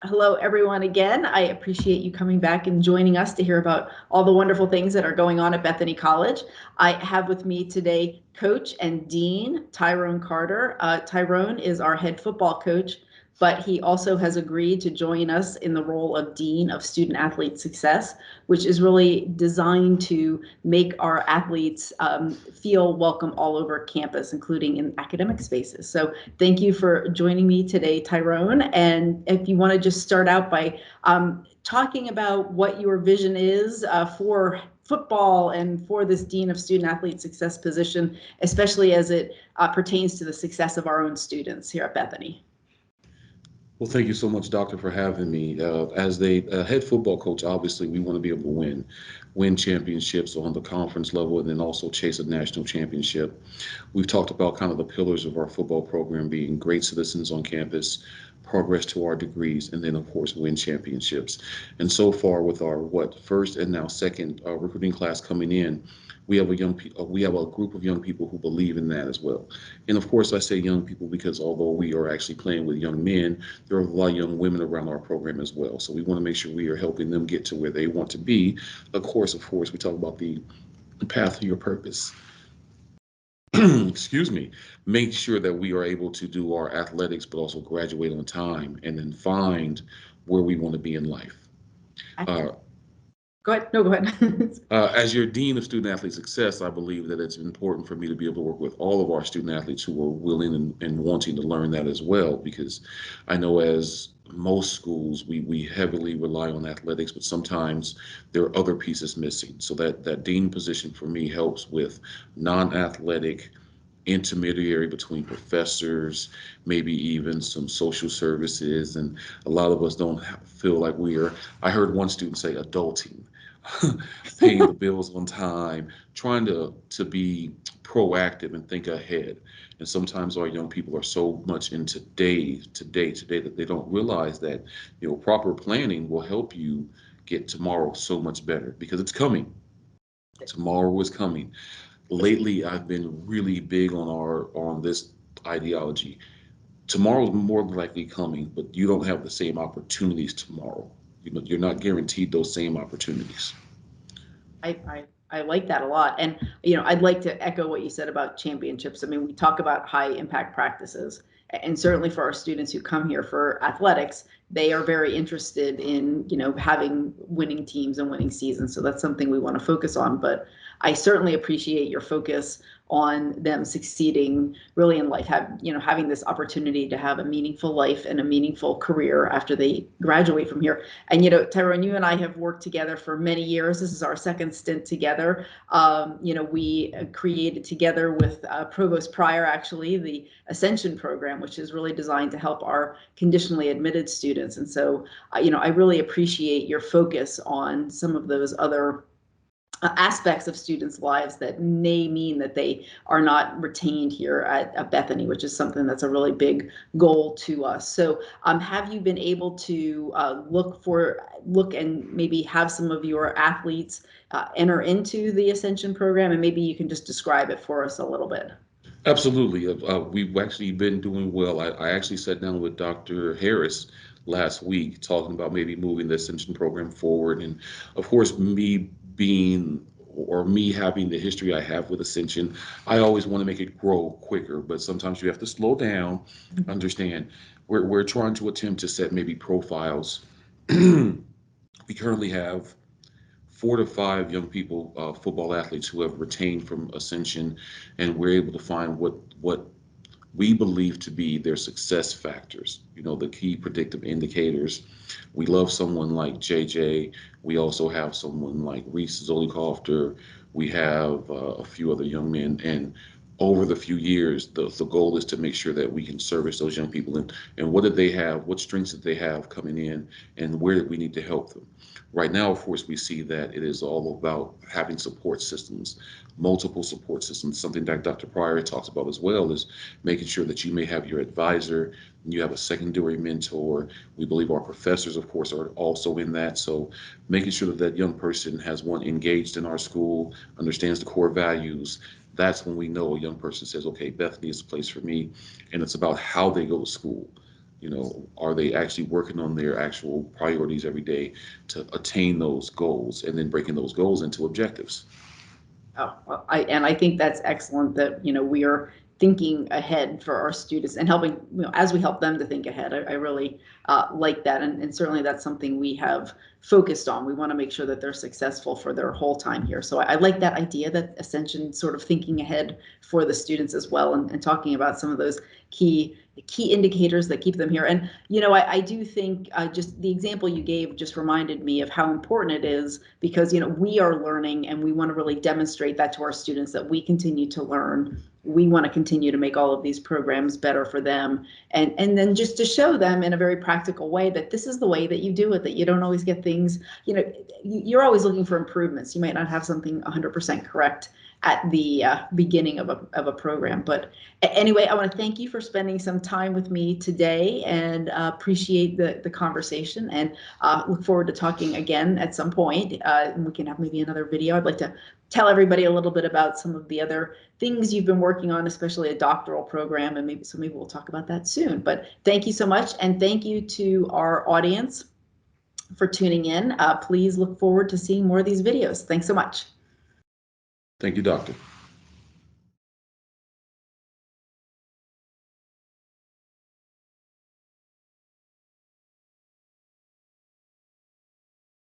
Hello, everyone, again. I appreciate you coming back and joining us to hear about all the wonderful things that are going on at Bethany College. I have with me today Coach and Dean Tyrone Carter. Tyrone is our head football coach, but he also has agreed to join us in the role of Dean of Student Athlete Success, which is really designed to make our athletes feel welcome all over campus, including in academic spaces. So thank you for joining me today, Tyrone. And if you want to just start out by talking about what your vision is for football and for this Dean of Student Athlete Success position, especially as it pertains to the success of our own students here at Bethany. Well, thank you so much, Doctor, for having me. As the head football coach, obviously, we want to be able to win championships on the conference level, and then also chase a national championship. We've talked about kind of the pillars of our football program being great citizens on campus, progress to our degrees, and then, of course, win championships. And so far, with our first and now second recruiting class coming in, we have a group of young people who believe in that as well. And of course, I say young people because although we are actually playing with young men, there are a lot of young women around our program as well. So we want to make sure we are helping them get to where they want to be. Of course, we talk about the path to your purpose. Excuse me. Make sure that we are able to do our athletics, but also graduate on time and then find where we want to be in life. Uh, Go ahead. No, go ahead. as your dean of student athlete success, I believe that it's important for me to be able to work with all of our student athletes who are willing and wanting to learn that as well, because I know as most schools, we heavily rely on athletics, but sometimes there are other pieces missing. So that dean position for me helps with non-athletic intermediary between professors, maybe even some social services, and a lot of us don't feel like we are. I heard one student say adulting, paying the bills on time, trying to be proactive and think ahead. And sometimes our young people are so much in today that they don't realize that proper planning will help you get tomorrow so much better because it's coming. Tomorrow is coming. Lately, I've been really big on this ideology. Tomorrow's more than likely coming, but you don't have the same opportunities tomorrow. You're not guaranteed those same opportunities. I like that a lot. And, I'd like to echo what you said about championships. I mean, we talk about high impact practices, and certainly for our students who come here for athletics, they are very interested in, having winning teams and winning seasons. So that's something we want to focus on. But I certainly appreciate your focus on them succeeding really in life, having this opportunity to have a meaningful life and a meaningful career after they graduate from here. And, Tyrone, you and I have worked together for many years. This is our second stint together. We created together with Provost Pryor, actually, the Ascension program, which is really designed to help our conditionally admitted students. And so, I really appreciate your focus on some of those other aspects of students' lives that may mean that they are not retained here at Bethany, which is something that's a really big goal to us. So have you been able to look and maybe have some of your athletes enter into the Ascension program, and maybe you can just describe it for us a little bit? Absolutely. We've actually been doing well. I actually sat down with Dr. Harris last week talking about maybe moving the Ascension program forward. And of course, me having the history I have with Ascension, I always want to make it grow quicker, but sometimes you have to slow down, understand. We're trying to attempt to set maybe profiles. We currently have 4 to 5 young people, football athletes who have retained from Ascension, and we're able to find what we believe to be their success factors. The key predictive indicators. We love someone like JJ. We also have someone like Reese Zolikofter. We have a few other young men, and over the few years, the goal is to make sure that we can service those young people and what did they have, what strengths did they have coming in, and where did we need to help them. Right now, of course, we see that it is all about having support systems, multiple support systems. Something that Dr. Pryor talks about as well is making sure that you may have your advisor, and you have a secondary mentor. We believe our professors, of course, are also in that. So making sure that that young person has one engaged in our school, understands the core values. That's when we know a young person says, okay, Bethany is the place for me. And it's about how they go to school. You know, are they actually working on their actual priorities every day to attain those goals, and then breaking those goals into objectives? Oh, well, I think that's excellent that, we are thinking ahead for our students and helping, as we help them to think ahead. I really like that. And certainly that's something we have focused on. We want to make sure that they're successful for their whole time here. So I like that idea, that Ascension sort of thinking ahead for the students as well, and talking about some of those key indicators that keep them here. And, I do think just the example you gave just reminded me of how important it is, because, we are learning and we want to really demonstrate that to our students, that we continue to learn. We want to continue to make all of these programs better for them. And then just to show them in a very practical way that this is the way that you do it, that you don't always get things, you're always looking for improvements. You might not have something 100% correct at the beginning of a program. But anyway, I want to thank you for spending some time with me today, and appreciate the conversation, and look forward to talking again at some point. And we can have maybe another video. I'd like to tell everybody a little bit about some of the other things you've been working on, especially a doctoral program, and maybe we'll talk about that soon. But thank you so much, and thank you to our audience for tuning in. Please look forward to seeing more of these videos. Thanks so much. Thank you, Doctor.